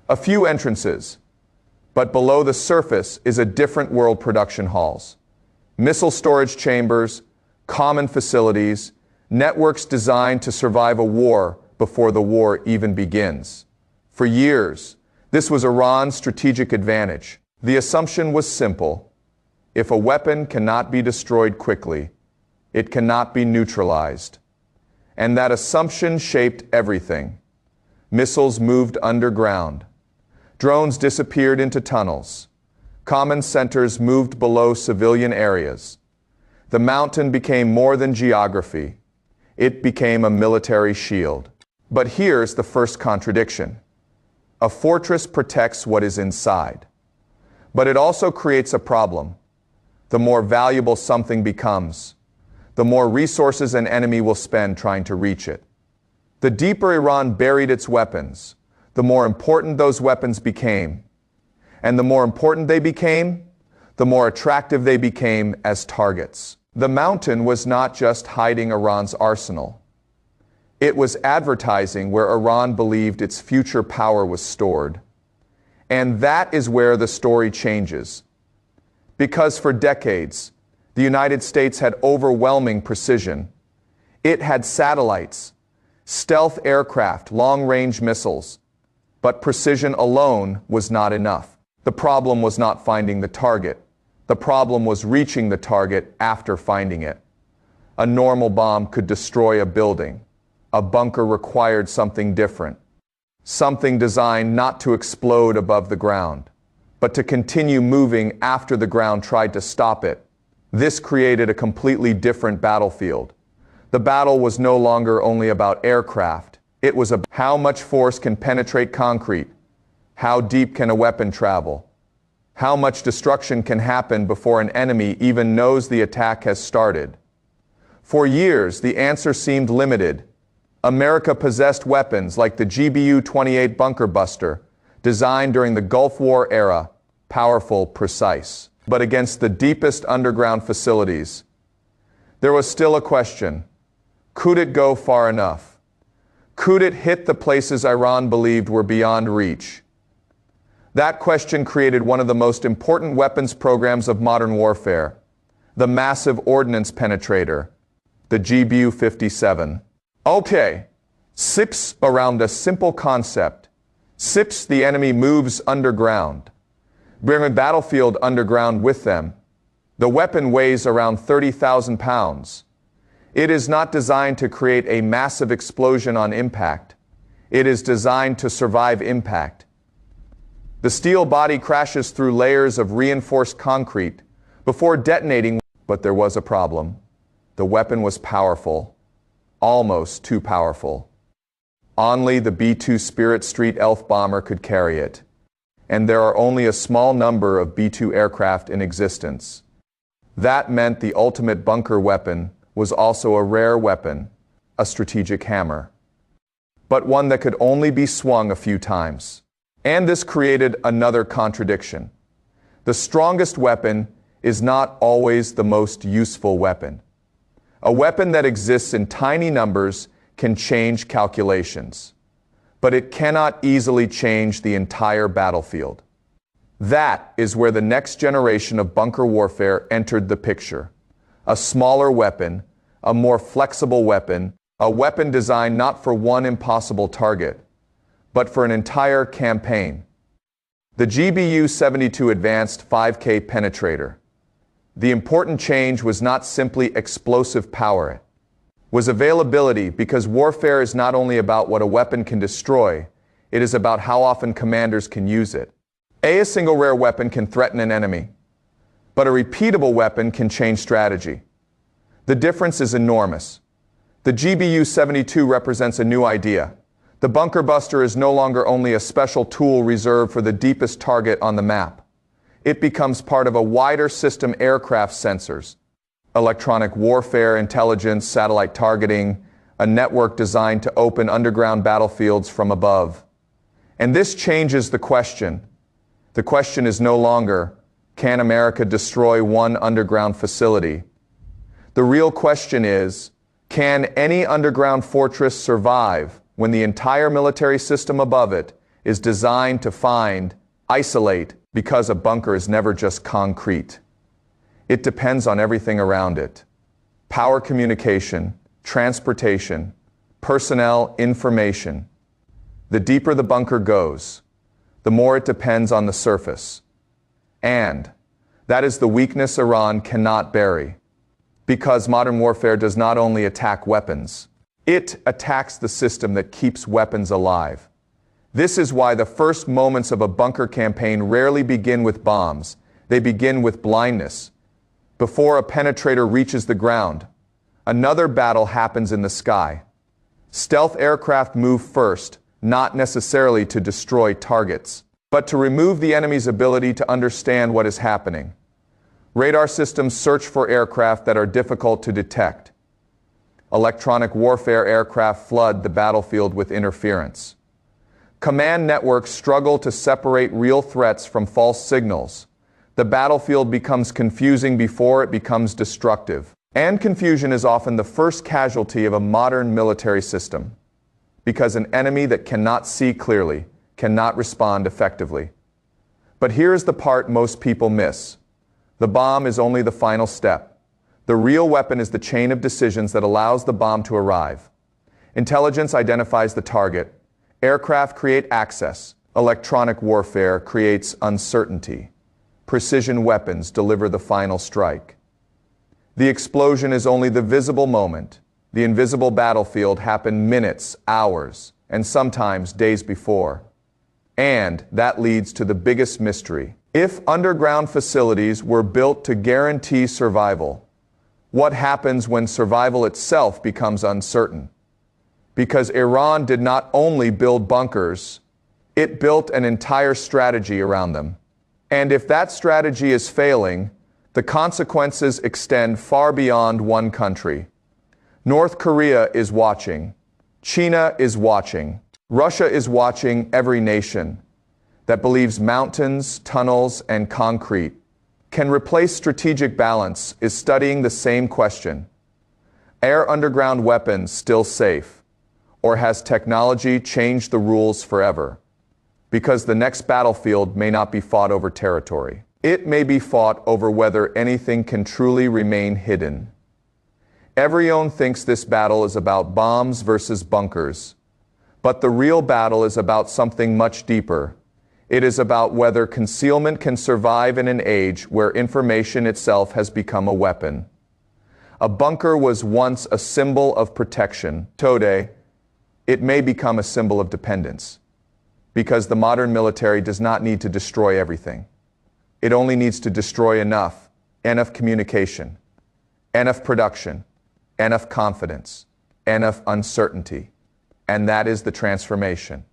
A few entrances, but below the surface is a different world: production halls, missile storage chambers, common facilities, networks designed to survive a war before the war even begins. For years, this was Iran's strategic advantage. The assumption was simple: if a weapon cannot be destroyed quickly, it cannot be neutralized. And that assumption shaped everything. Missiles moved underground. Drones disappeared into tunnels. Command centers moved below civilian areas. The mountain became more than geography. It became a military shield. But here's the first contradiction. A fortress protects what is inside. But it also creates a problem. The more valuable something becomes, the more resources an enemy will spend trying to reach it. The deeper Iran buried its weapons, the more important those weapons became. And the more important they became, the more attractive they became as targets. The mountain was not just hiding Iran's arsenal. It was advertising where Iran believed its future power was stored. And that is where the story changes. Because for decades, the United States had overwhelming precision. It had satellites, stealth aircraft, long-range missiles. But precision alone was not enough. The problem was not finding the target. The problem was reaching the target after finding it. A normal bomb could destroy a building. A bunker required something different. Something designed not to explode above the ground, but to continue moving after the ground tried to stop it. This created a completely different battlefield. The battle was no longer only about aircraft. It was about how much force can penetrate concrete, how deep can a weapon travel, how much destruction can happen before an enemy even knows the attack has started. For years, the answer seemed limited. America possessed weapons like the GBU 28 bunker buster, designed during the Gulf War era, powerful, precise. But against the deepest underground facilities, there was still a question. Could it go far enough? Could it hit the places Iran believed were beyond reach? That question created one of the most important weapons programs of modern warfare, the massive ordnance penetrator, the GBU 57. Okay, SIPs around a simple concept. SIPs, the enemy moves underground. Bring a battlefield underground with them. The weapon weighs around 30,000 pounds. It is not designed to create a massive explosion on impact. It is designed to survive impact. The steel body crashes through layers of reinforced concrete before detonating, but there was a problem. The weapon was powerful, almost too powerful. Only the B-2 Spirit Street Elf bomber could carry it. And there are only a small number of B-2 aircraft in existence. That meant the ultimate bunker weapon was also a rare weapon, a strategic hammer. But one that could only be swung a few times. And this created another contradiction. The strongest weapon is not always the most useful weapon. A weapon that exists in tiny numbers can change calculations, but it cannot easily change the entire battlefield. That is where the next generation of bunker warfare entered the picture. A smaller weapon, a more flexible weapon, a weapon designed not for one impossible target, but for an entire campaign. The GBU 72 Advanced 5K Penetrator. The important change was not simply explosive power. It was availability, because warfare is not only about what a weapon can destroy, it is about how often commanders can use it. A single rare weapon can threaten an enemy, but a repeatable weapon can change strategy. The difference is enormous. The GBU 72 represents a new idea. The bunker buster is no longer only a special tool reserved for the deepest target on the map. It becomes part of a wider system: aircraft sensors, electronic warfare, intelligence, satellite targeting, a network designed to open underground battlefields from above. And this changes the question. The question is no longer, can America destroy one underground facility? The real question is, can any underground fortress survive when the entire military system above it is designed to find, isolate, because a bunker is never just concrete. It depends on everything around it. Power communication, transportation, personnel, information. The deeper the bunker goes, the more it depends on the surface. And that is the weakness Iran cannot bury. Because modern warfare does not only attack weapons, it attacks the system that keeps weapons alive. This is why the first moments of a bunker campaign rarely begin with bombs. They begin with blindness. Before a penetrator reaches the ground, another battle happens in the sky. Stealth aircraft move first, not necessarily to destroy targets, but to remove the enemy's ability to understand what is happening. Radar systems search for aircraft that are difficult to detect. Electronic warfare aircraft flood the battlefield with interference. Command networks struggle to separate real threats from false signals. The battlefield becomes confusing before it becomes destructive. And confusion is often the first casualty of a modern military system, because an enemy that cannot see clearly cannot respond effectively. But here is the part most people miss. The bomb is only the final step. The real weapon is the chain of decisions that allows the bomb to arrive. Intelligence identifies the target. Aircraft create access. Electronic warfare creates uncertainty. Precision weapons deliver the final strike. The explosion is only the visible moment. The invisible battlefield happened minutes, hours, and sometimes days before. And that leads to the biggest mystery. If underground facilities were built to guarantee survival, what happens when survival itself becomes uncertain? Because Iran did not only build bunkers, it built an entire strategy around them. And if that strategy is failing, the consequences extend far beyond one country. North Korea is watching. China is watching. Russia is watching. Every nation that believes mountains, tunnels, and concrete can replace strategic balance is studying the same question. Are underground weapons still safe? Or has technology changed the rules forever? Because the next battlefield may not be fought over territory. It may be fought over whether anything can truly remain hidden. Everyone thinks this battle is about bombs versus bunkers. But the real battle is about something much deeper. It is about whether concealment can survive in an age where information itself has become a weapon. A bunker was once a symbol of protection. Today, it may become a symbol of dependence. Because the modern military does not need to destroy everything. It only needs to destroy enough communication, enough production, enough confidence, enough uncertainty. And that is the transformation.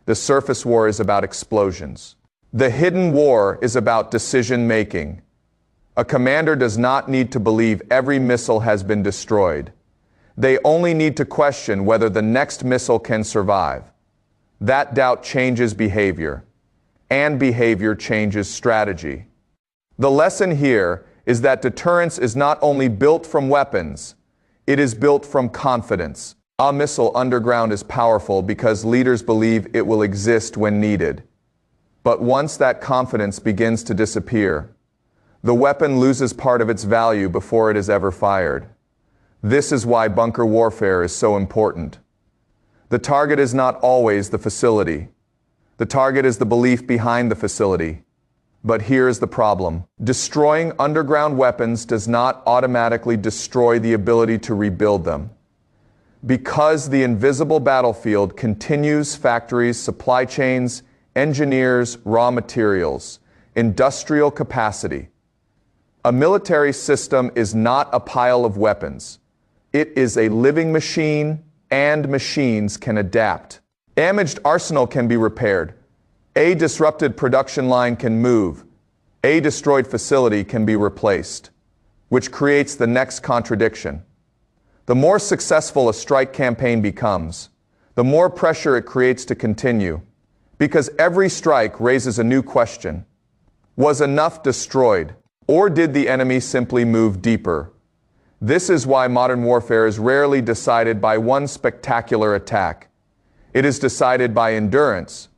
The surface war is about explosions. The hidden war is about decision-making. A commander does not need to believe every missile has been destroyed. They only need to question whether the next missile can survive. That doubt changes behavior, and behavior changes strategy. The lesson here is that deterrence is not only built from weapons, it is built from confidence. A missile underground is powerful because leaders believe it will exist when needed. But once that confidence begins to disappear, the weapon loses part of its value before it is ever fired. This is why bunker warfare is so important. The target is not always the facility. The target is the belief behind the facility. But here is the problem. Destroying underground weapons does not automatically destroy the ability to rebuild them. Because the invisible battlefield continues factories, supply chains, engineers, raw materials, industrial capacity. A military system is not a pile of weapons. It is a living machine, and machines can adapt. Damaged arsenal can be repaired. A disrupted production line can move. A destroyed facility can be replaced, which creates the next contradiction. The more successful a strike campaign becomes, the more pressure it creates to continue, because every strike raises a new question. Was enough destroyed, or did the enemy simply move deeper? This is why modern warfare is rarely decided by one spectacular attack. It is decided by endurance,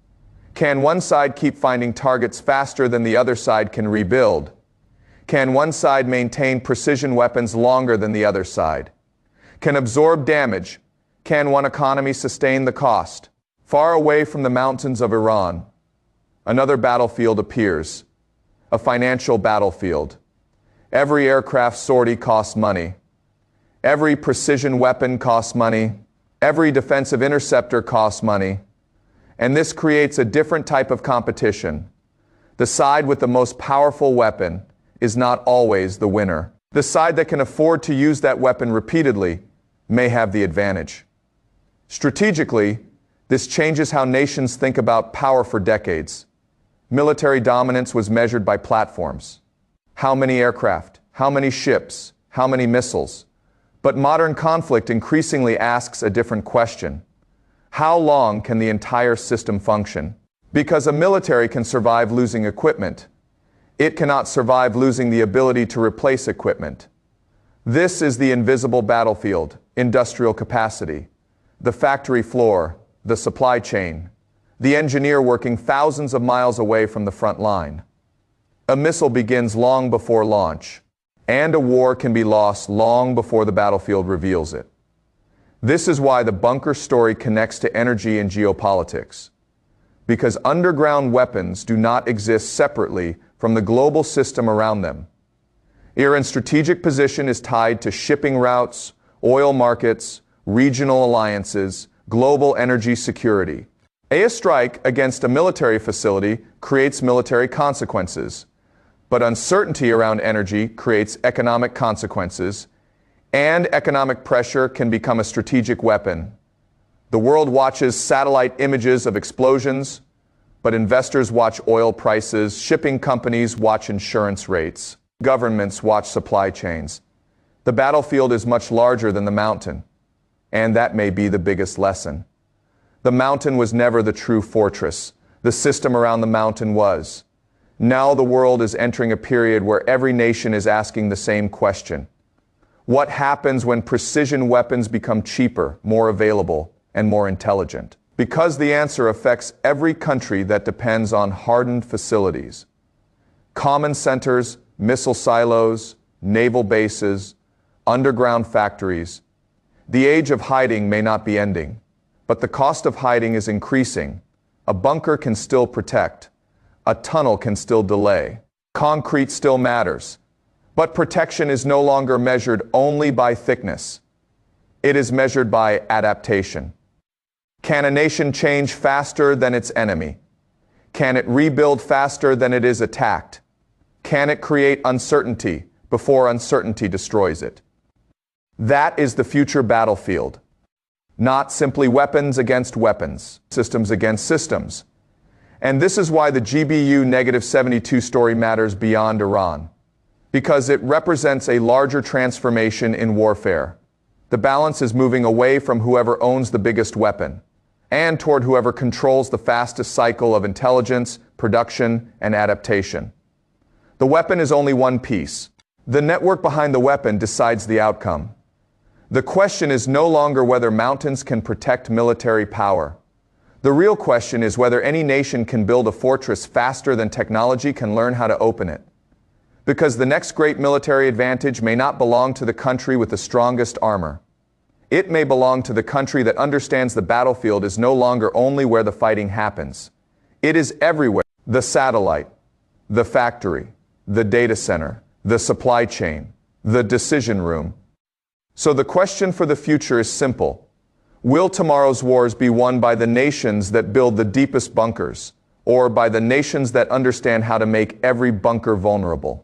Can one side keep finding targets faster than the other side can rebuild? Can one side maintain precision weapons longer than the other side? Can absorb damage? Can one economy sustain the cost? Far away from the mountains of Iran, another battlefield appears, a financial battlefield. Every aircraft sortie costs money. Every precision weapon costs money. Every defensive interceptor costs money. And this creates a different type of competition. The side with the most powerful weapon is not always the winner. The side that can afford to use that weapon repeatedly may have the advantage. Strategically, this changes how nations think about power for decades. Military dominance was measured by platforms. How many aircraft? How many ships? How many missiles? But modern conflict increasingly asks a different question. How long can the entire system function? Because a military can survive losing equipment, it cannot survive losing the ability to replace equipment. This is the invisible battlefield, industrial capacity, the factory floor, the supply chain, the engineer working thousands of miles away from the front line. A missile begins long before launch, and a war can be lost long before the battlefield reveals it. This is why the bunker story connects to energy and geopolitics, because underground weapons do not exist separately from the global system around them. Iran's strategic position is tied to shipping routes, oil markets, regional alliances, global energy security. A strike against a military facility creates military consequences, but uncertainty around energy creates economic consequences, and economic pressure can become a strategic weapon. The world watches satellite images of explosions, but investors watch oil prices, shipping companies watch insurance rates, governments watch supply chains. The battlefield is much larger than the mountain, and that may be the biggest lesson. The mountain was never the true fortress. The system around the mountain was. Now the world is entering a period where every nation is asking the same question. What happens when precision weapons become cheaper, more available, and more intelligent? Because the answer affects every country that depends on hardened facilities. Common centers, missile silos, naval bases, underground factories. The age of hiding may not be ending, but the cost of hiding is increasing. A bunker can still protect. A tunnel can still delay. Concrete still matters. But protection is no longer measured only by thickness. It is measured by adaptation. Can a nation change faster than its enemy? Can it rebuild faster than it is attacked? Can it create uncertainty before uncertainty destroys it? That is the future battlefield. Not simply weapons against weapons, systems against systems. And this is why the GBU -72 story matters beyond Iran. Because it represents a larger transformation in warfare. The balance is moving away from whoever owns the biggest weapon, and toward whoever controls the fastest cycle of intelligence, production, and adaptation. The weapon is only one piece. The network behind the weapon decides the outcome. The question is no longer whether mountains can protect military power. The real question is whether any nation can build a fortress faster than technology can learn how to open it. Because the next great military advantage may not belong to the country with the strongest armor. It may belong to the country that understands the battlefield is no longer only where the fighting happens. It is everywhere. The satellite, the factory, the data center, the supply chain, the decision room. So the question for the future is simple. Will tomorrow's wars be won by the nations that build the deepest bunkers, or by the nations that understand how to make every bunker vulnerable?